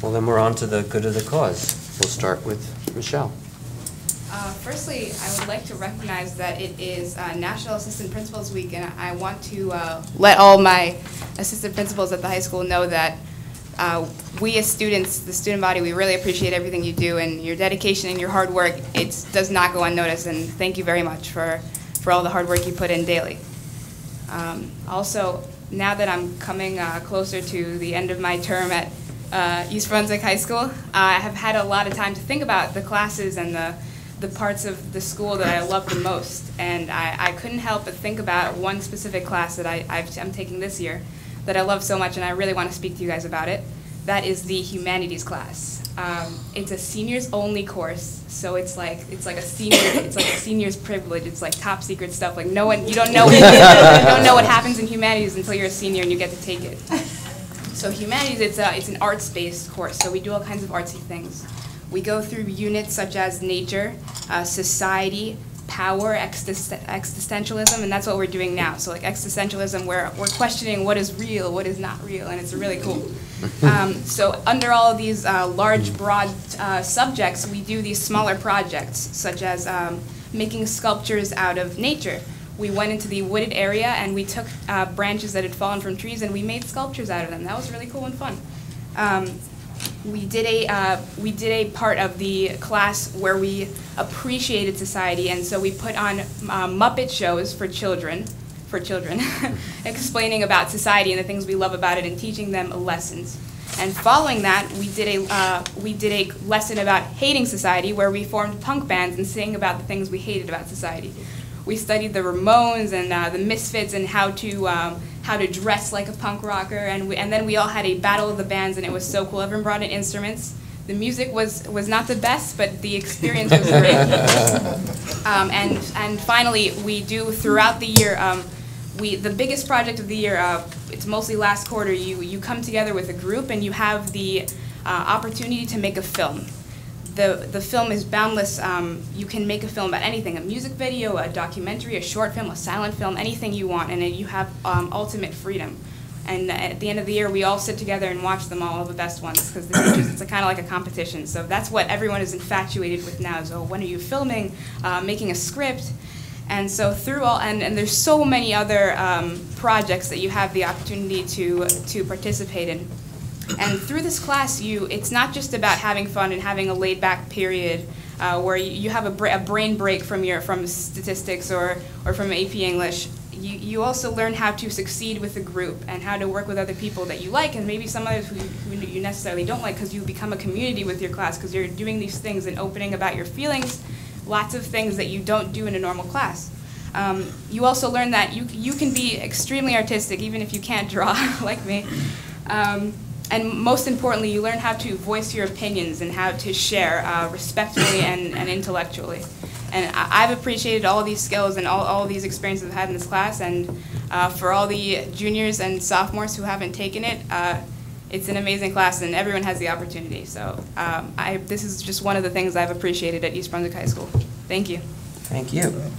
Well, then we're on to the good of the cause. We'll start with Michelle. Firstly, I would like to recognize that it is National Assistant Principals Week, and I want to let all my assistant principals at the high school know that we as students, the student body, we really appreciate everything you do, and your dedication and your hard work, it does not go unnoticed, and thank you very much for all the hard work you put in daily. Also, now that I'm coming closer to the end of my term at East Brunswick High School, I have had a lot of time to think about the classes and the parts of the school that I love the most, and I couldn't help but think about one specific class that I'm taking this year that I love so much, and I really want to speak to you guys about it. That is the humanities class. It's a seniors only course, so it's like a senior's privilege. It's like top secret stuff. Like you don't know what happens in humanities until you're a senior and you get to take it. So humanities, it's an arts-based course. So we do all kinds of artsy things. We go through units such as nature, society, power, existentialism, and that's what we're doing now. So like existentialism, we're questioning what is real, what is not real, and it's really cool. So under all of these large, broad subjects, we do these smaller projects, such as making sculptures out of nature. We went into the wooded area and we took branches that had fallen from trees and we made sculptures out of them. That was really cool and fun. We did a part of the class where we appreciated society, and so we put on Muppet shows for children, explaining about society and the things we love about it and teaching them lessons. And following that, we did a lesson about hating society, where we formed punk bands and sang about the things we hated about society. We studied the Ramones and the Misfits and how to dress like a punk rocker, and then we all had a battle of the bands, and it was so cool. Everyone brought in instruments. The music was not the best, but the experience was great. And finally, we do throughout the year. The biggest project of the year, it's mostly last quarter. You come together with a group and you have the opportunity to make a film. The film is boundless. You can make a film about anything, a music video, a documentary, a short film, a silent film, anything you want, and you have ultimate freedom. And at the end of the year, we all sit together and watch them all the best ones, because it's kind of like a competition. So that's what everyone is infatuated with now, is, oh, when are you filming, making a script? And so through all, and there's so many other projects that you have the opportunity to participate in. And through this class, it's not just about having fun and having a laid-back period where you have a brain break from statistics or from AP English. You also learn how to succeed with a group and how to work with other people that you like, and maybe some others who you necessarily don't like, because you become a community with your class, because you're doing these things and opening about your feelings, lots of things that you don't do in a normal class. You also learn that you can be extremely artistic even if you can't draw like me. And most importantly, you learn how to voice your opinions and how to share respectfully and intellectually. And I've appreciated all these skills and all these experiences I've had in this class. And for all the juniors and sophomores who haven't taken it, it's an amazing class, and everyone has the opportunity. So this is just one of the things I've appreciated at East Brunswick High School. Thank you. Thank you. I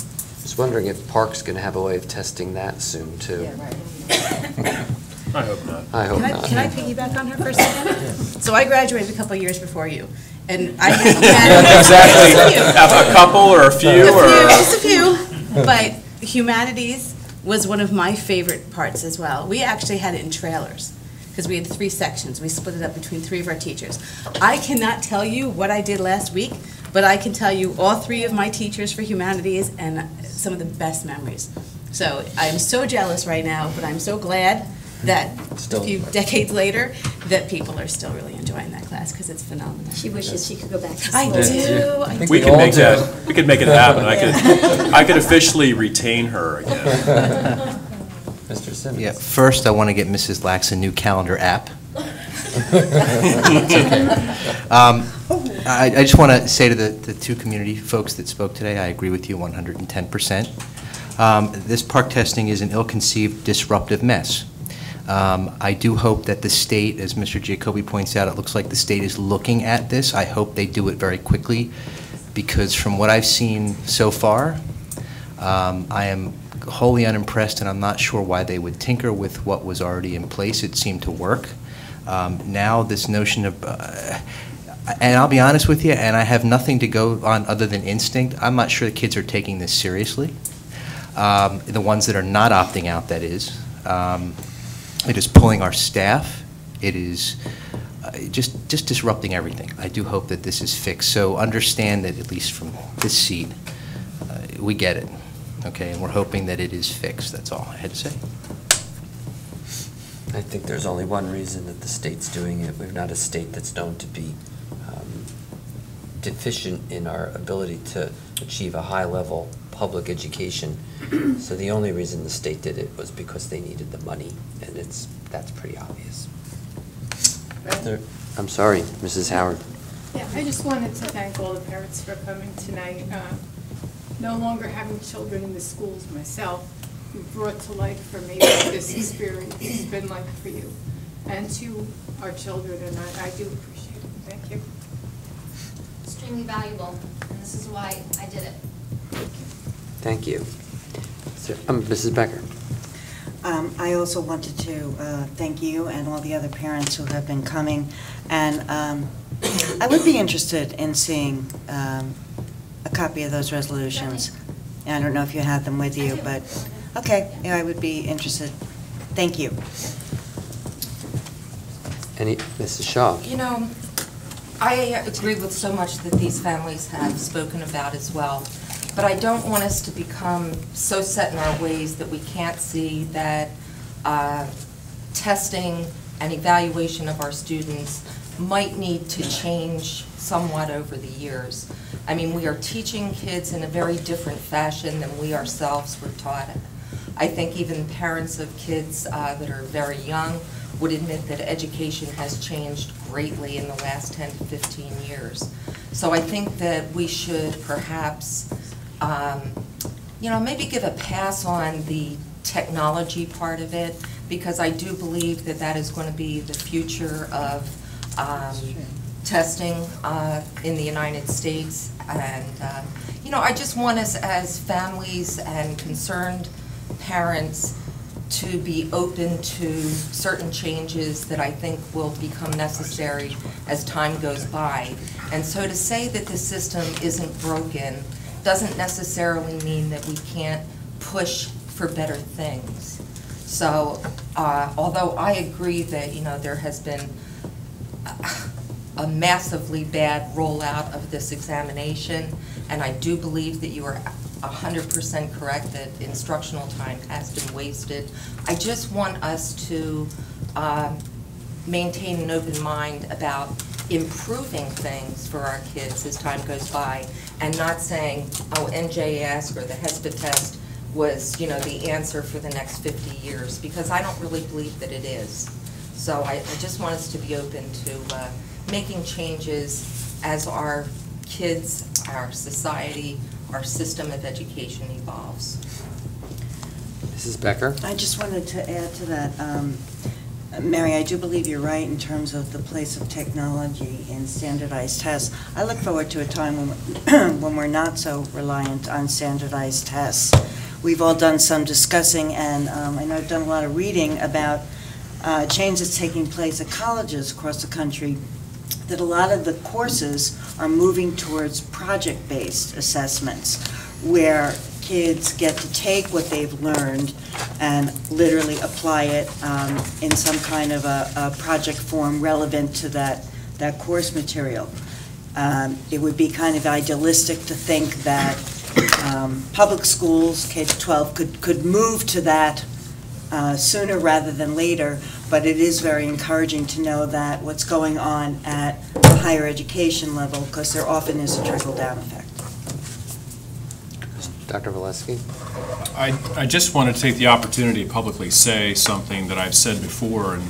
was wondering if Park's going to have a way of testing that soon, too. Yeah, right. I hope not. I hope not. Can I piggyback on her for a second? So I graduated a couple of years before you, and I had exactly a couple or a few just a few. But humanities was one of my favorite parts as well. We actually had it in trailers because we had 3 sections. We split it up between 3 of our teachers. I cannot tell you what I did last week, but I can tell you all 3 of my teachers for humanities and some of the best memories. So I'm so jealous right now, but I'm so glad that a few decades later, that people are still really enjoying that class, because it's phenomenal. She wishes she could go back to school. I do. I think we could make that. We could make it happen. I could officially retain her again. Mr. Simmons. Yeah. First, I want to get Mrs. Lax a new calendar app. I just want to say to the 2 community folks that spoke today, I agree with you 110%. This park testing is an ill-conceived, disruptive mess. I do hope that the state, as Mr. Jacoby points out, it looks like the state is looking at this. I hope they do it very quickly, because from what I've seen so far, I am wholly unimpressed, and I'm not sure why they would tinker with what was already in place. It seemed to work. Now this notion of, and I'll be honest with you, and I have nothing to go on other than instinct, I'm not sure the kids are taking this seriously. The ones that are not opting out, that is. It is pulling our staff. It is just disrupting everything. I do hope that this is fixed. So understand that, at least from this seat, we get it, okay? And we're hoping that it is fixed. That's all I had to say. I think there's only one reason that the state's doing it. We're not a state that's known to be deficient in our ability to achieve a high-level public education. So the only reason the state did it was because they needed the money, and that's pretty obvious. I'm sorry, Mrs. Howard. Yeah, I just wanted to thank all the parents for coming tonight. No longer having children in the schools myself, you brought to light for me what this experience has been like for you and to our children, and I do appreciate it. Thank you. Extremely valuable, and this is why I did it. Thank you. So, Mrs. Becker. I also wanted to thank you and all the other parents who have been coming, and I would be interested in seeing a copy of those resolutions. I don't know if you have them with you, but okay, yeah, I would be interested. Thank you. Mrs. Shaw. You know, I agree with so much that these families have spoken about as well. But I don't want us to become so set in our ways that we can't see that testing and evaluation of our students might need to change somewhat over the years. I mean, we are teaching kids in a very different fashion than we ourselves were taught. I think even parents of kids that are very young would admit that education has changed greatly in the last 10 to 15 years. So I think that we should perhaps you know, maybe give a pass on the technology part of it, because I do believe that that is going to be the future of testing in the United States. And, you know, I just want us as families and concerned parents to be open to certain changes that I think will become necessary as time goes by. And so to say that the system isn't broken doesn't necessarily mean that we can't push for better things. So, although I agree that, you know, there has been a massively bad rollout of this examination, and I do believe that you are 100% correct that instructional time has been wasted, I just want us to maintain an open mind about improving things for our kids as time goes by, and not saying, oh, NJS or the HESPA test was, you know, the answer for the next 50 years, because I don't really believe that it is. So I just want us to be open to making changes as our kids, our society, our system of education evolves. Mrs. Becker? I just wanted to add to that. Mary, I do believe you're right in terms of the place of technology in standardized tests. I look forward to a time when we're not so reliant on standardized tests. We've all done some discussing, and I know I've done a lot of reading about change that's taking place at colleges across the country, that a lot of the courses are moving towards project-based assessments, where kids get to take what they've learned and literally apply it in some kind of a project form relevant to that course material. It would be kind of idealistic to think that public schools, K-12, could move to that sooner rather than later, but it is very encouraging to know that what's going on at the higher education level, because there often is a trickle-down effect. Dr. Valesky? I just want to take the opportunity to publicly say something that I've said before, and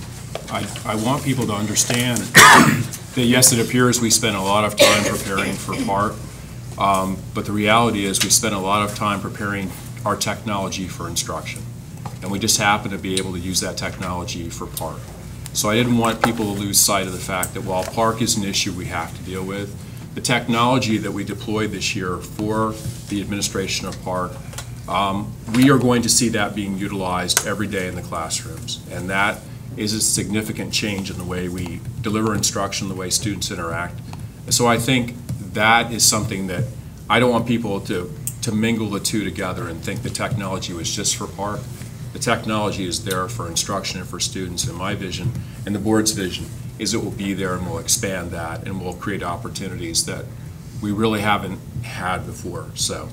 I want people to understand that, yes, it appears we spend a lot of time preparing for PART, but the reality is we spend a lot of time preparing our technology for instruction, and we just happen to be able to use that technology for PART. So I didn't want people to lose sight of the fact that while PARC is an issue we have to deal with, the technology that we deployed this year for the administration of PARC, we are going to see that being utilized every day in the classrooms. And that is a significant change in the way we deliver instruction, the way students interact. So I think that is something that I don't want people to mingle the two together and think the technology was just for Park. The technology is there for instruction and for students, and my vision and the board's vision is it will be there and we'll expand that and we'll create opportunities that we really haven't had before. So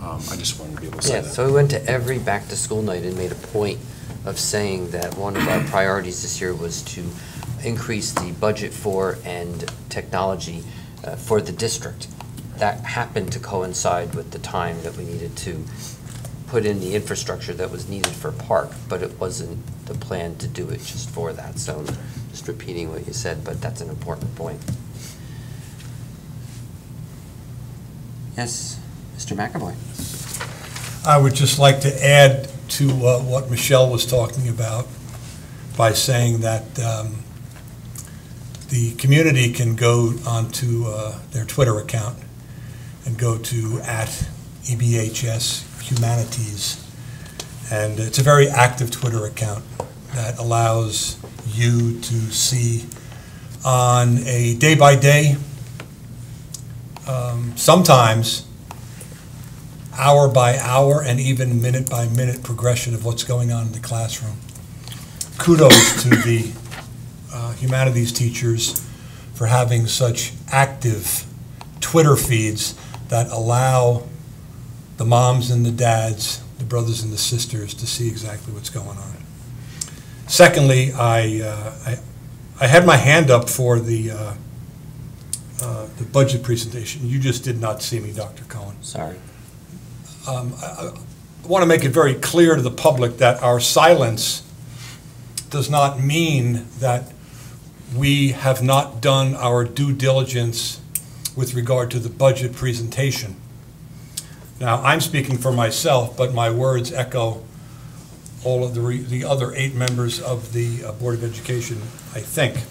I just wanted to be able to say Yeah, that. so we went to every back-to-school night and made a point of saying that one of our priorities this year was to increase the budget for and technology for the district. That happened to coincide with the time that we needed to put in the infrastructure that was needed for Park, but it wasn't the plan to do it just for that. So I'm just repeating what you said, but that's an important point. Yes, Mr. McAvoy. I would just like to add to what Michelle was talking about by saying that the community can go onto their Twitter account and go to @EBHS Humanities, and it's a very active Twitter account that allows you to see on a day-by-day, sometimes hour by hour and even minute by minute progression of what's going on in the classroom. Kudos to the humanities teachers for having such active Twitter feeds that allow the moms and the dads, the brothers and the sisters to see exactly what's going on. Secondly, I had my hand up for the budget presentation. You just did not see me, Dr. Cohen. Sorry. I want to make it very clear to the public that our silence does not mean that we have not done our due diligence with regard to the budget presentation. Now, I'm speaking for myself, but my words echo all of the other 8 members of the Board of Education, I think.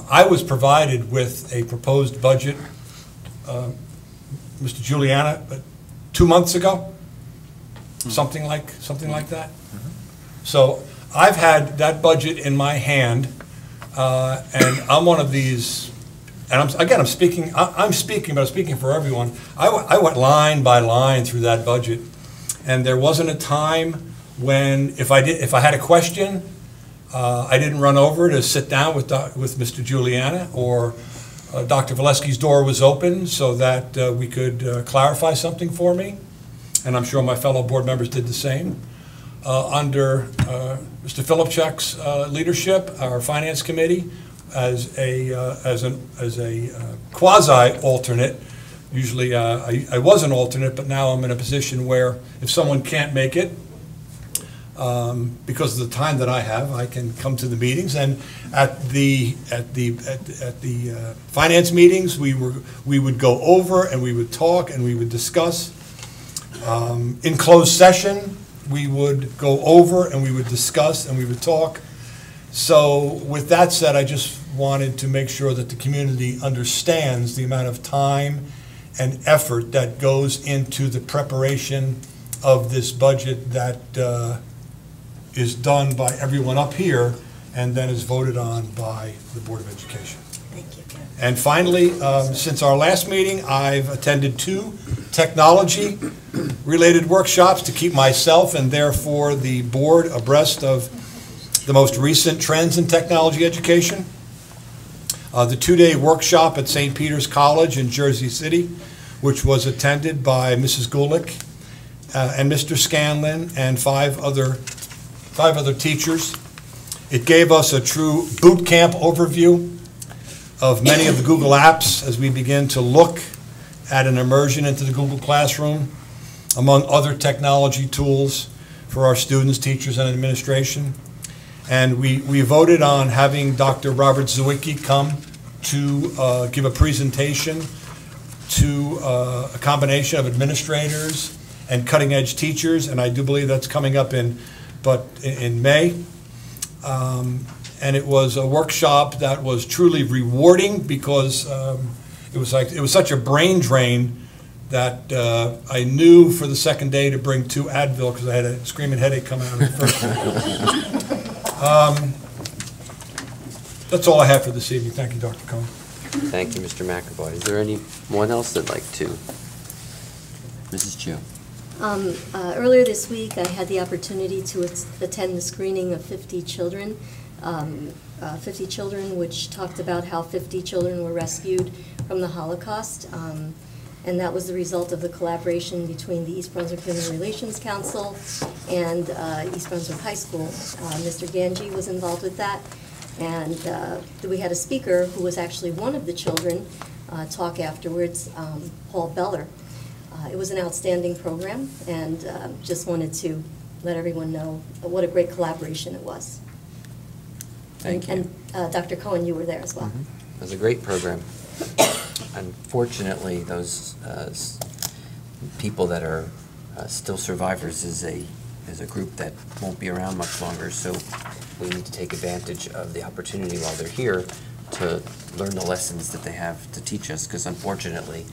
I was provided with a proposed budget, Mr. Juliana, 2 months ago, something like that. So I've had that budget in my hand, and I'm one of these. And I'm speaking, but I'm speaking for everyone. I went line by line through that budget, and there wasn't a time when, if I had a question, I didn't run over to sit down with Mr. Juliana, or Dr. Valesky's door was open so that we could clarify something for me, and I'm sure my fellow board members did the same. Under Mr. Filipchuk's leadership, our finance committee, as a quasi-alternate. Usually I was an alternate, but now I'm in a position where if someone can't make it, because of the time that I have, I can come to the meetings. And at the finance meetings, we would go over and we would talk and we would discuss. In closed session, we would go over and we would discuss and we would talk. So with that said, I just wanted to make sure that the community understands the amount of time and effort that goes into the preparation of this budget that is done by everyone up here and then is voted on by the Board of Education. Thank you. And finally, since our last meeting, I've attended 2 technology-related workshops to keep myself and therefore the board abreast of the most recent trends in technology education. The 2-day workshop at St. Peter's College in Jersey City, which was attended by Mrs. Gulick and Mr. Scanlon and 5 other teachers. It gave us a true boot camp overview of many of the Google apps as we begin to look at an immersion into the Google Classroom, among other technology tools for our students, teachers, and administration. And we voted on having Dr. Robert Zawicki come to give a presentation to a combination of administrators and cutting-edge teachers, and I do believe that's coming up in May. And it was a workshop that was truly rewarding because it was such a brain drain that I knew for the second day to bring 2 Advil because I had a screaming headache coming out of the first one. That's all I have for this evening. Thank you, Dr. Cohen. Thank you, Mr. McAvoy. Is there anyone else that'd like to? Mrs. Chu. Earlier this week, I had the opportunity to attend the screening of 50 children, 50 children, which talked about how 50 children were rescued from the Holocaust. And that was the result of the collaboration between the East Brunswick Human Relations Council and East Brunswick High School. Mr. Ganji was involved with that. And we had a speaker who was actually one of the children talk afterwards, Paul Beller. It was an outstanding program, and just wanted to let everyone know what a great collaboration it was. Thank you. And Dr. Cohen, you were there as well. It was a great program. Unfortunately, those people that are still survivors is a group that won't be around much longer, so we need to take advantage of the opportunity while they're here to learn the lessons that they have to teach us, because unfortunately,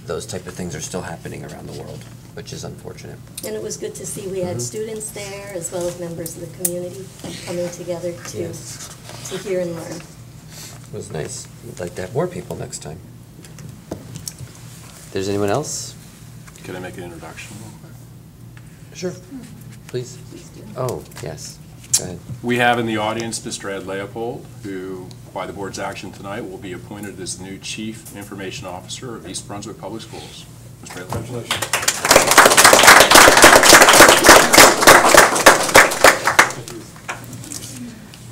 those type of things are still happening around the world, which is unfortunate. And it was good to see we had students there as well as members of the community coming together to hear and learn. It was nice. We'd like to have more people next time. If there's anyone else? Can I make an introduction real quick? Sure. Please. Oh, yes. Go ahead. We have in the audience Mr. Ed Leopold, who, by the board's action tonight, will be appointed as the new Chief Information Officer of East Brunswick Public Schools. Mr. Ed, congratulations.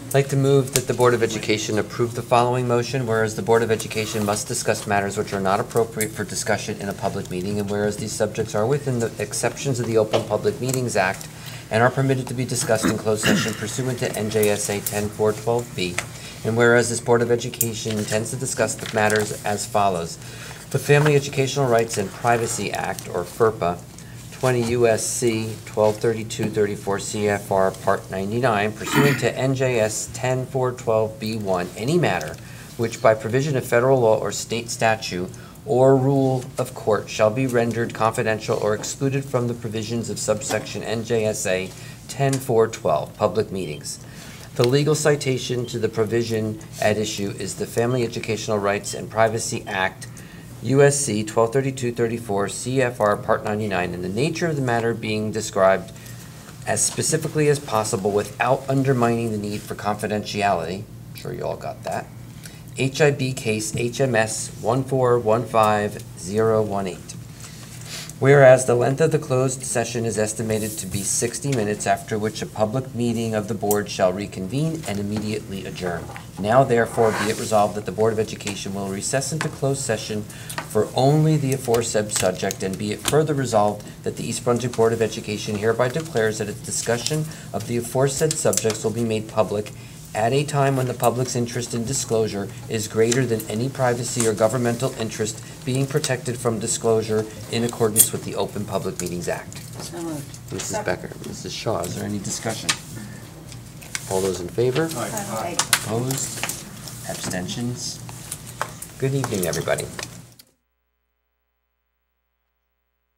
I'd like to move that the Board of Education approve the following motion, whereas the Board of Education must discuss matters which are not appropriate for discussion in a public meeting, and whereas these subjects are within the exceptions of the Open Public Meetings Act and are permitted to be discussed in closed session pursuant to NJSA 10-412B, and whereas this Board of Education intends to discuss the matters as follows. The Family Educational Rights and Privacy Act, or FERPA, 20 U.S.C. 1232-34 CFR Part 99, pursuant to NJS 10-412B1, any matter which by provision of federal law or state statute or rule of court shall be rendered confidential or excluded from the provisions of subsection NJSA 10-412, public meetings. The legal citation to the provision at issue is the Family Educational Rights and Privacy Act, USC 1232-34 CFR Part 99, and the nature of the matter being described as specifically as possible without undermining the need for confidentiality. I'm sure you all got that. HIB case HMS 1415018. Whereas the length of the closed session is estimated to be 60 minutes, after which a public meeting of the board shall reconvene and immediately adjourn. Now therefore be it resolved that the Board of Education will recess into closed session for only the aforesaid subject, and be it further resolved that the East Brunswick Board of Education hereby declares that its discussion of the aforesaid subjects will be made public at a time when the public's interest in disclosure is greater than any privacy or governmental interest being protected from disclosure in accordance with the Open Public Meetings Act. So moved. Mrs. Becker, Mrs. Shaw, is there any discussion? All those in favor? Aye. Opposed? Abstentions? Good evening, everybody.